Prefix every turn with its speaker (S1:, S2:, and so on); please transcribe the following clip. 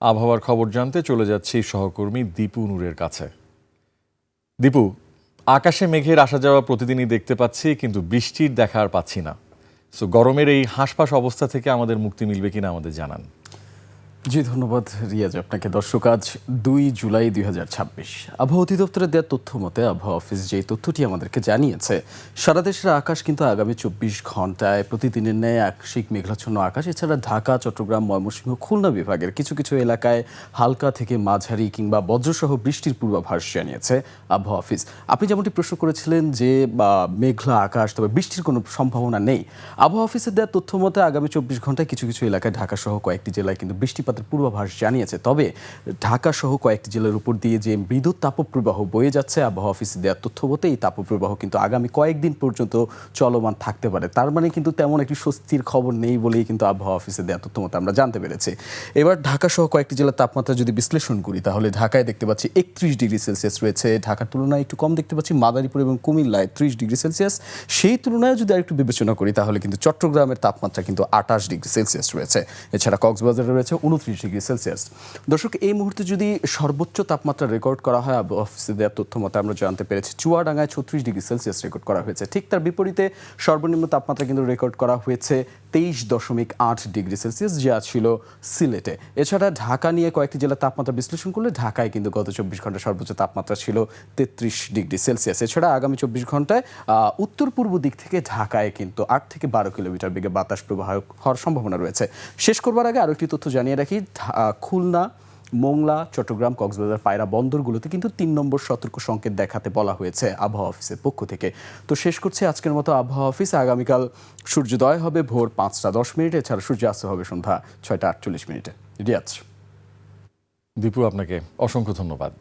S1: আবহাওয়ার খবর জানতে চলে যাচ্ছি সহকর্মী দীপু নূরের কাছে। দীপু, আকাশে মেঘের আসা যাওয়া প্রতিদিনই দেখতে পাচ্ছি, কিন্তু বৃষ্টির দেখা আর পাচ্ছি না। সো গরমের এই হাঁসফাঁস অবস্থা থেকে আমাদের মুক্তি মিলবে কিনা আমাদের জানান।
S2: জি ধন্যবাদ রিয়াজ আপনাকে। দর্শক, আজ 2 জুলাই 2026। আবহাওয়া অধিদপ্তরের দেওয়া তথ্য মতে আবহাওয়া অফিস যে তথ্যটি আমাদেরকে জানিয়েছে, সারা দেশের আকাশ কিন্তু আগামী 24 ঘন্টায় প্রতিদিনের ন্যায় আংশিক মেঘাচ্ছন্ন আকাশ। এছাড়া ঢাকা, চট্টগ্রাম, ময়মনসিংহ, খুলনা বিভাগের কিছু কিছু এলাকায় হালকা থেকে মাঝারি কিংবা বজ্রসহ বৃষ্টির পূর্বাভাস জানিয়েছে আবহাওয়া অফিস। আপনি যেমনটি প্রশ্ন করেছিলেন যে মেঘলা আকাশ, তবে বৃষ্টির কোনো সম্ভাবনা নেই। আবহাওয়া অফিসের দেওয়া তথ্য মতে আগামী 24 ঘন্টায় কিছু কিছু এলাকায় ঢাকা সহ কয়েকটি জেলায় কিন্তু বৃষ্টিপাতের পূর্বাভাস জানিয়েছে। তবে ঢাকা সহ কয়েকটি জেলার উপর দিয়ে যে মৃদু তাপপ্রবাহ বয়ে যাচ্ছে, আবহাওয়া অফিসে দেওয়া তথ্য মতে এই তাপপ্রবাহ কিন্তু আগামী কয়েকদিন পর্যন্ত চলমান থাকতে পারে। তার মানে কিন্তু তেমন একটি স্বস্তির খবর নেই বলেই কিন্তু আবহাওয়া অফিসে দেওয়া তথ্য মতে আমরা জানতে পেরেছি। এবার ঢাকা সহ কয়েকটি জেলার তাপমাত্রা যদি বিশ্লেষণ করি, তাহলে ঢাকায় দেখতে পাচ্ছি 31 ডিগ্রি সেলসিয়াস রয়েছে। ঢাকার তুলনায় একটু কম দেখতে পাচ্ছি মাদারীপুর এবং কুমিল্লায় 30 ডিগ্রি সেলসিয়াস। সেই তুলনায় যদি আরেকটু বিবেচনা করি, তাহলে কিন্তু চট্টগ্রামের তাপমাত্রা কিন্তু 28 ডিগ্রি সেলসিয়াস রয়েছে। এছাড়া কক্সবাজারে রয়েছে 29 ডিগ্রি সেলসিয়াস। দর্শক, এই মুহূর্তে যদি সর্বোচ্চ তাপমাত্রা রেকর্ড করা হয়, আবহাওয়া অফিসে দেওয়ার তথ্য মতে আমরা জানতে পেরেছি চুয়াডাঙ্গায় 36 ডিগ্রি সেলসিয়াস রেকর্ড করা হয়েছে। ঠিক তার বিপরীতে সর্বনিম্ন তাপমাত্রা কিন্তু রেকর্ড করা হয়েছে 23.8 ডিগ্রি সেলসিয়াস, যা ছিল সিলেটে। এছাড়া ঢাকা নিয়ে কয়েকটি জেলার তাপমাত্রা বিশ্লেষণ করলে ঢাকায় কিন্তু গত 24 ঘন্টা সর্বোচ্চ তাপমাত্রা ছিল 33 ডিগ্রি সেলসিয়াস। এছাড়া আগামী 24 ঘন্টায় উত্তর পূর্ব দিক থেকে ঢাকায় কিন্তু 8 থেকে 12 কিলোমিটার বেগে বাতাস প্রবাহ হওয়ার সম্ভাবনা রয়েছে। শেষ করবার আগে আরও একটি তথ্য জানিয়ে রাখি, খুলনা, মোংলা, চট্টগ্রাম, কক্সবাজার, পায়রা বন্দরগুলোতে কিন্তু 3 নম্বর সতর্ক সংকেত দেখাতে বলা হয়েছে আবহাওয়া অফিসের পক্ষ থেকে। তো শেষ করছে আজকের মতো আবহাওয়া অফিস। আগামীকাল সূর্যোদয় হবে ভোর 5টা 10 মিনিটে, এছাড়া সূর্যাস্ত হবে সন্ধ্যা 6টা 48 মিনিটে। রিয়াজ।
S1: দীপু, আপনাকে অসংখ্য ধন্যবাদ।